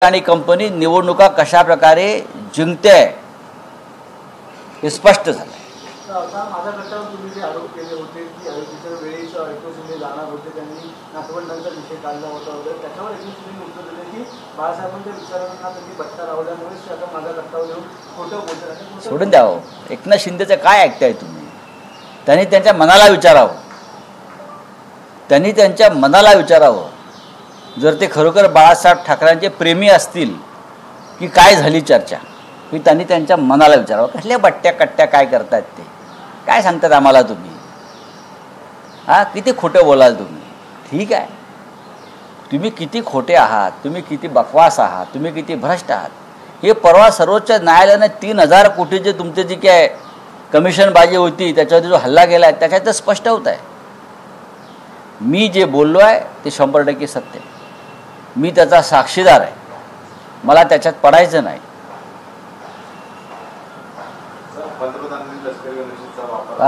आणि कंपनी निवडणुका कशा प्रकारे जिंकते हे स्पष्ट झालं. माझ्या गटावर तुम्ही जे आरोप केले होते की अयोध्येच्या वेळेस एकनाथ जाणार होते, त्यांनी नातवंडांचा विषय काढला होता वगैरे, त्याच्यावर एकनाथ उत्तर दिले की बाळासाहेबांच्या विचारांना त्यांनी बट्टा लावल्यामुळेच आता माझ्या गटावर येऊन खोटं बोलतात. सोडून द्यावं. एकनाथ शिंदेचं काय ऐकताय तुम्ही? त्यांनी त्यांच्या मनाला विचारावं. त्यांनी त्यांच्या मनाला विचारावं. जर ते खरोखर बाळासाहेब ठाकरेंचे प्रेमी असतील की काय झाली चर्चा, की त्यांनी त्यांच्या मनाला विचारावं. कसल्या बट्ट्या कट्ट्या काय करतायत ते काय सांगतात आम्हाला तुम्ही? किती खोटं बोलाल तुम्ही. ठीक आहे, तुम्ही किती खोटे आहात, तुम्ही किती बकवास आहात, तुम्ही किती भ्रष्ट आहात, हे परवा सर्वोच्च न्यायालयाने 3,000 कोटीचे तुमचे जी काय कमिशनबाजी होती त्याच्यावरती जो हल्ला केला आहे त्याच्यात तर स्पष्ट होत आहे. मी जे बोललो आहे ते 100% सत्य. मी त्याचा साक्षीदार आहे. मला त्याच्यात पडायचं नाही. पंतप्रधानांनी लष्करी गणवेशाचा वापर